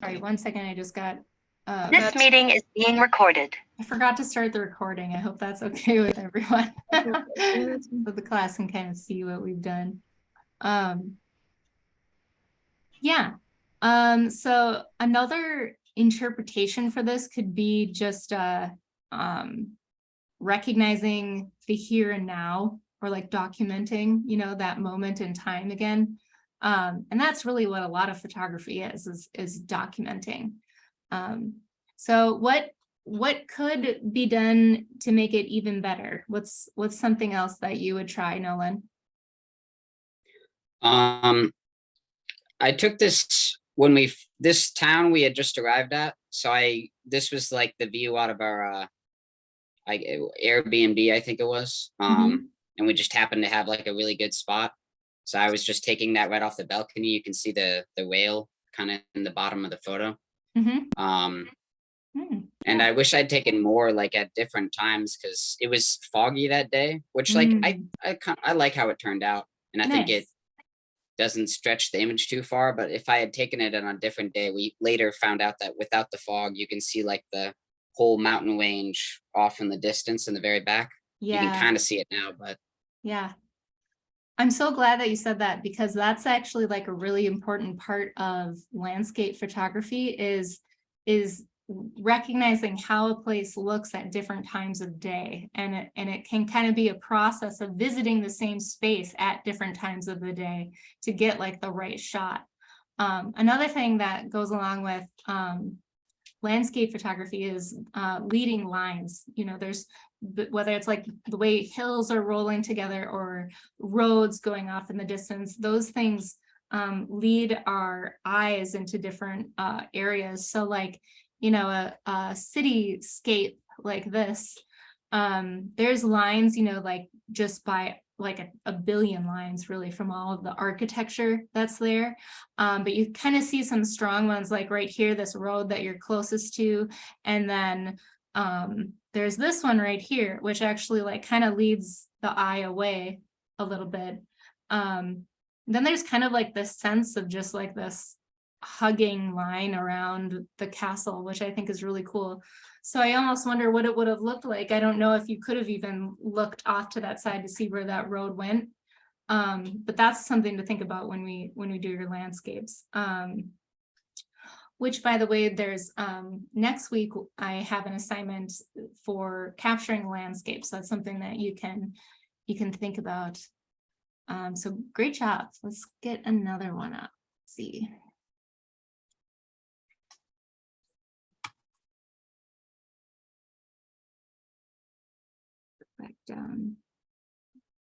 Sorry, 1 second. I just got. This meeting is being recorded. I forgot to start the recording. I hope that's okay with everyone. So the class can kind of see what we've done. Yeah. So another interpretation for this could be just recognizing the here and now, or like documenting, that moment in time again. And that's really what a lot of photography is documenting. So what could be done to make it even better? What's something else that you would try, Nolan? I took this this town we had just arrived at. So this was like the view out of our Airbnb, I think it was. And we just happened to have like a really good spot. So I was just taking that right off the balcony. You can see the whale kind of in the bottom of the photo. And I wish I'd taken more like at different times, because it was foggy that day, which like I like how it turned out. And I think it doesn't stretch the image too far. But if I had taken it on a different day, we later found out that without the fog, you can see like the whole mountain range off in the distance in the very back. You can kind of see it now, but yeah. I'm so glad that you said that, because that's actually like a really important part of landscape photography is recognizing how a place looks at different times of day. And it can kind of be a process of visiting the same space at different times of the day to get like the right shot. Another thing that goes along with landscape photography is leading lines. There's, whether it's like the way hills are rolling together or roads going off in the distance, those things lead our eyes into different areas. So like, a cityscape like this, there's lines, like just by like a billion lines really from all of the architecture that's there. But you kind of see some strong ones like right here, this road that you're closest to. And then there's this one right here, which actually like kind of leads the eye away a little bit. Then there's kind of like this sense of just like this hugging line around the castle, which I think is really cool. So I almost wonder what it would have looked like. I don't know if you could have even looked off to that side to see where that road went. But that's something to think about when we do your landscapes. Which, by the way, there's next week I have an assignment for capturing landscapes. So that's something that you can think about. So great job. Let's get another one up. Let's see. Back down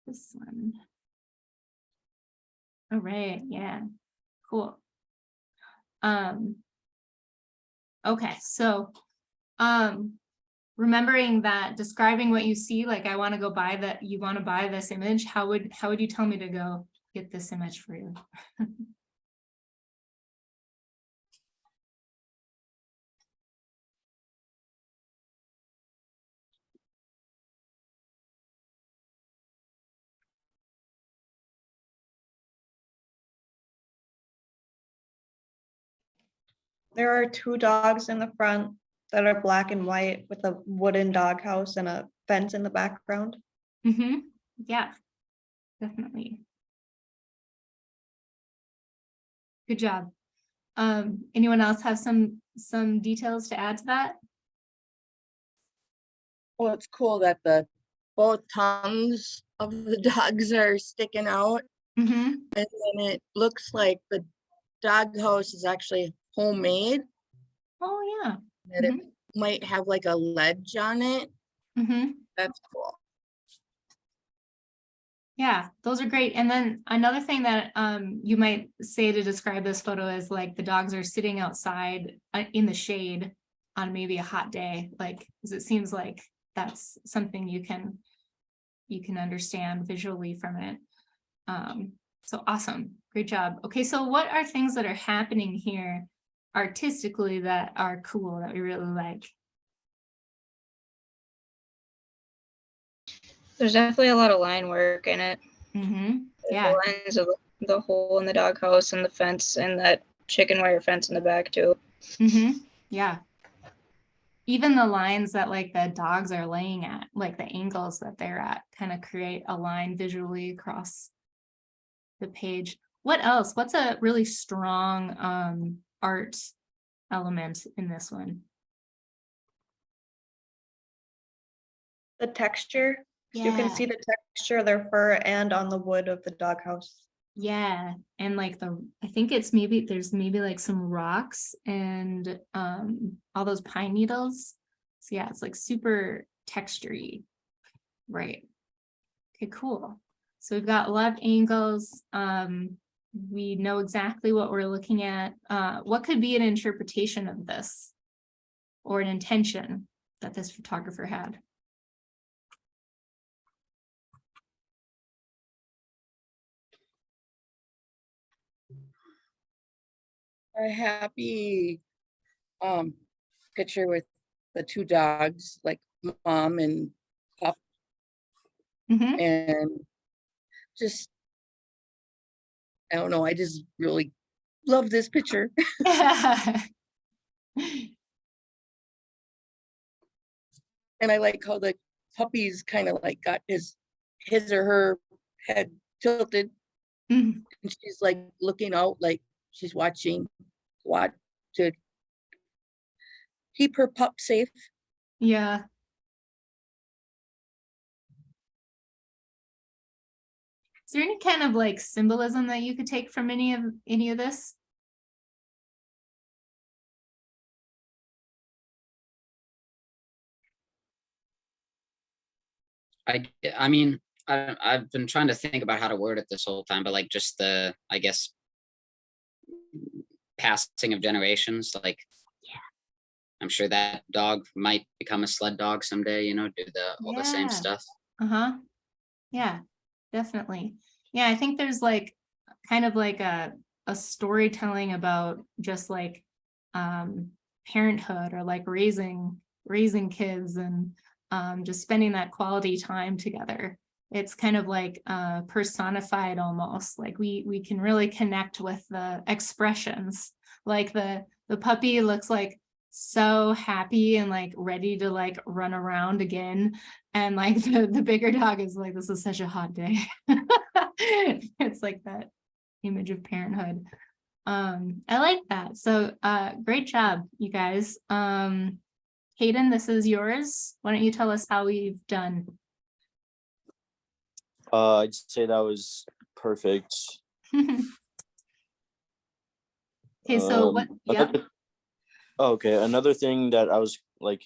this one. All right, yeah, cool. Okay, so remembering that describing what you see, like I want to go buy that, you want to buy this image, how would you tell me to go get this image for you? There are two dogs in the front that are black and white with a wooden doghouse and a fence in the background. Yeah, definitely. Good job. Anyone else have some details to add to that? Well, it's cool that both tongues of the dogs are sticking out. And then it looks like the dog house is actually homemade. Oh yeah. That it might have like a ledge on it. That's cool. Yeah, those are great. And then another thing that you might say to describe this photo is like the dogs are sitting outside in the shade on maybe a hot day, like, because it seems like that's something you can understand visually from it. So awesome, great job. Okay, so what are things that are happening here artistically that are cool, that we really like? There's definitely a lot of line work in it. Yeah. The lines of the hole in the doghouse and the fence and that chicken wire fence in the back too. Yeah. Even the lines that like the dogs are laying at, like the angles that they're at, kind of create a line visually across the page. What else? What's a really strong art element in this one? The texture. You Yeah. can see the texture of their fur and on the wood of the doghouse. Yeah, and like I think it's maybe there's maybe like some rocks and all those pine needles. So yeah, it's like super textury. Right. Okay, cool. So we've got a lot of angles. We know exactly what we're looking at. What could be an interpretation of this or an intention that this photographer had? A happy picture with the two dogs, like mom and pup, and just I don't know, I just really love this picture. And I like how the puppy's kind of like got his or her head tilted, and she's like looking out like she's watching what to keep her pup safe. Yeah. Is there any kind of like symbolism that you could take from any of this? I mean, I've been trying to think about how to word it this whole time, but like just the, I guess, passing of generations, like, yeah, I'm sure that dog might become a sled dog someday, you know, do all the same stuff. Uh-huh. Yeah, definitely. Yeah, I think there's like kind of like a storytelling about just like parenthood or like raising kids and just spending that quality time together. It's kind of like personified almost, like we can really connect with the expressions. Like the puppy looks like so happy and like ready to like run around again, and like the bigger dog is like, this is such a hot day. It's like that image of parenthood. I like that. So great job, you guys. Hayden, this is yours. Why don't you tell us how we've done? I'd say that was perfect. Okay, so what? Yep. Okay, another thing that I was like,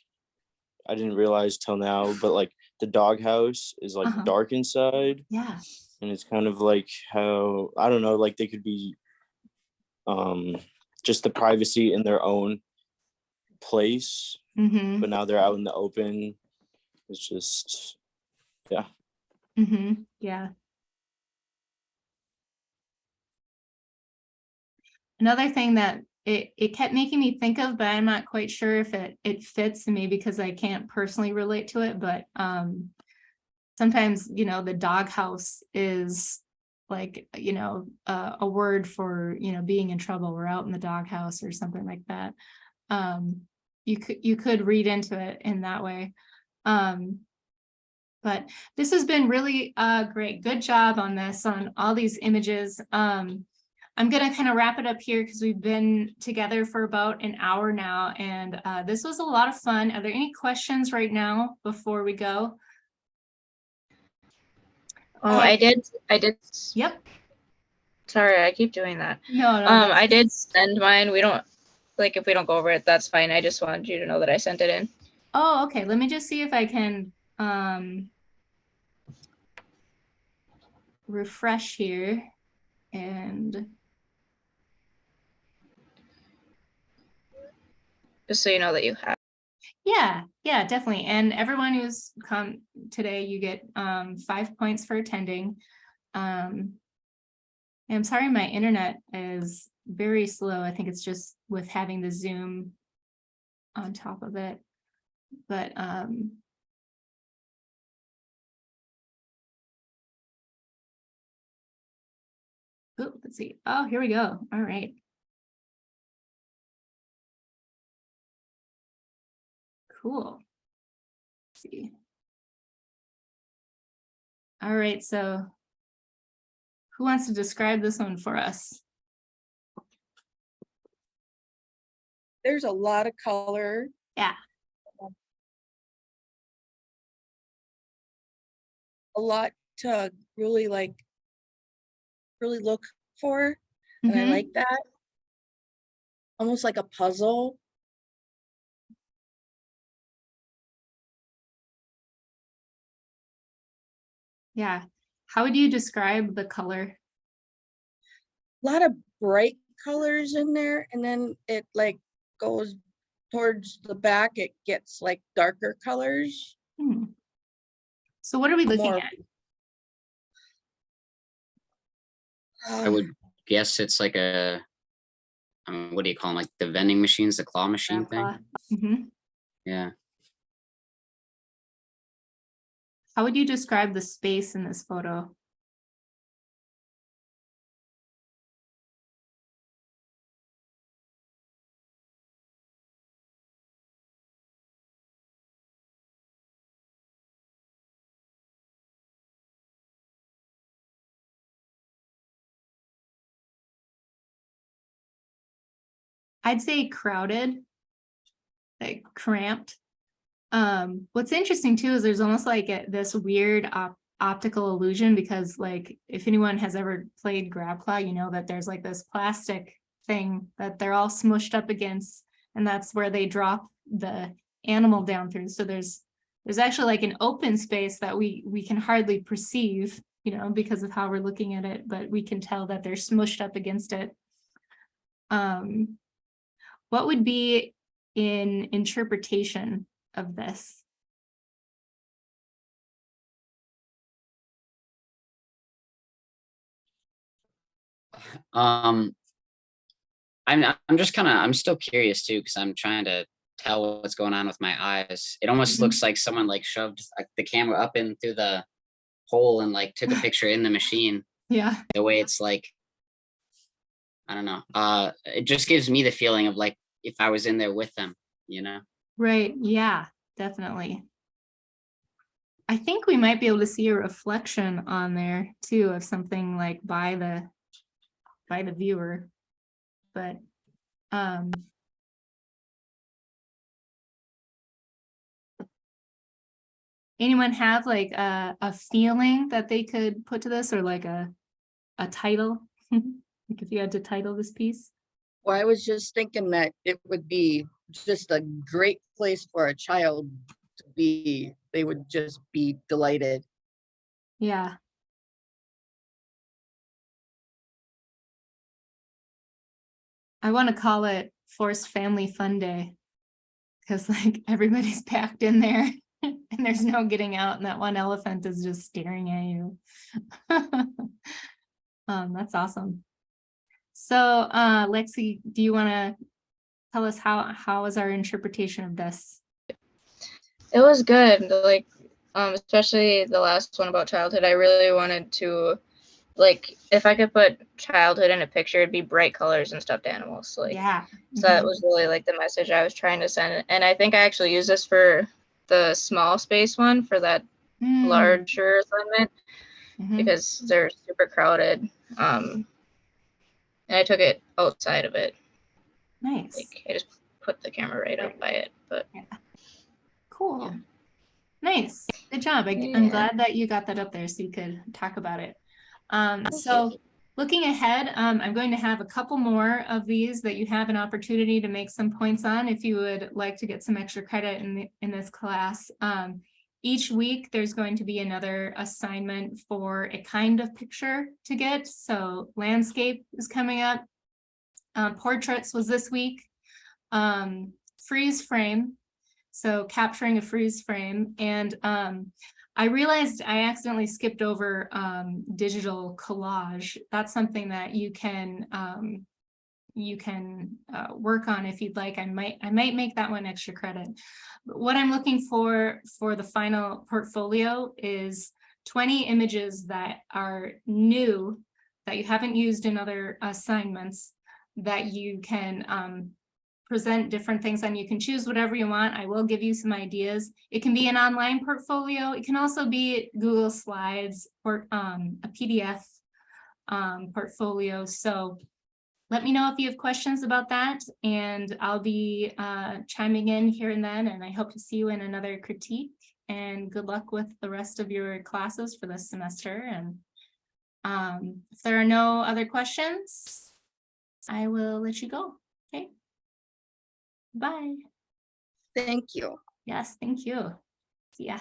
I didn't realize till now, but like the doghouse is like dark inside. Yeah. And it's kind of like how, I don't know, like they could be just the privacy in their own place, but now they're out in the open. It's just, yeah. Yeah. Another thing that it kept making me think of, but I'm not quite sure if it fits, maybe because I can't personally relate to it, but sometimes, you know, the doghouse is like, you know, a word for, you know, being in trouble. We're out in the doghouse or something like that. You could read into it in that way. But this has been really great. Good job on this, on all these images. I'm going to kind of wrap it up here because we've been together for about an hour now, and this was a lot of fun. Are there any questions right now before we go? Oh, I did. Yep. Sorry, I keep doing that. No. I did send mine. We don't, like, if we don't go over it, that's fine. I just wanted you to know that I sent it in. Oh, okay. Let me just see if I can refresh here and Just so you know that you have. yeah, definitely. And everyone who's come today, you get 5 points for attending. I'm sorry, my internet is very slow. I think it's just with having the Zoom on top of it. But let's see. Oh, here we go. All right. Cool. Let's see. All right, so who wants to describe this one for us? There's a lot of color. Yeah. A lot to really look for. And I Mhm. like that. Almost like a puzzle. Yeah. How would you describe the color? A lot of bright colors in there, and then it like goes towards the back, it gets like darker colors. Hmm. So what are we looking More at? I would guess it's like a, what do you call them? Like the vending machines, the claw machine thing. Mhm. Yeah. How would you describe the space in this photo? I'd say crowded, like cramped. What's interesting too is there's almost like this weird optical illusion, because like if anyone has ever played grab claw, you know that there's like this plastic thing that they're all smushed up against, and that's where they drop the animal down through. So there's actually like an open space that we can hardly perceive, you know, because of how we're looking at it, but we can tell that they're smushed up against it. What would be an interpretation of this? I'm just kind of, I'm still curious too, because I'm trying to tell what's going on with my eyes. It almost looks like someone like shoved like, the camera up in through the hole and like took a picture in the machine. Yeah. The way it's like, I don't know. It just gives me the feeling of like if I was in there with them, you know? Right. Yeah, definitely. I think we might be able to see a reflection on there too of something like by the viewer. But anyone have like a feeling that they could put to this, or like a title? Like if you had to title this piece? Well, I was just thinking that it would be just a great place for a child to be. They would just be delighted. Yeah. I want to call it Forced Family Fun Day, because like everybody's packed in there and there's no getting out, and that one elephant is just staring at you. That's awesome. So Lexi, do you want to tell us how was our interpretation of this? It was good. Like, especially the last one about childhood. I really wanted to, like, if I could put childhood in a picture, it'd be bright colors and stuffed animals. Like, Yeah. so that was really like the message I was trying to send. And I think I actually used this for the small space one for that larger assignment, because they're super crowded. And I took it outside of it. Nice. Like, I just put the camera right up by it, but yeah. Cool. Yeah. Nice. Good job. I'm glad that you got that up there so you could talk about it. So looking ahead, I'm going to have a couple more of these that you have an opportunity to make some points on if you would like to get some extra credit in this class. Each week there's going to be another assignment for a kind of picture to get. So landscape is coming up. Portraits was this week. Freeze frame. So capturing a freeze frame. And I realized I accidentally skipped over digital collage. That's something that you can work on if you'd like. I might make that one extra credit. But what I'm looking for the final portfolio is 20 images that are new, that you haven't used in other assignments, that you can present different things and you can choose whatever you want. I will give you some ideas. It can be an online portfolio. It can also be Google Slides or a PDF portfolio. So let me know if you have questions about that, and I'll be chiming in here and then, and I hope to see you in another critique, and good luck with the rest of your classes for this semester. And if there are no other questions, I will let you go. Okay. Bye. Thank you. Yes, thank you. See ya.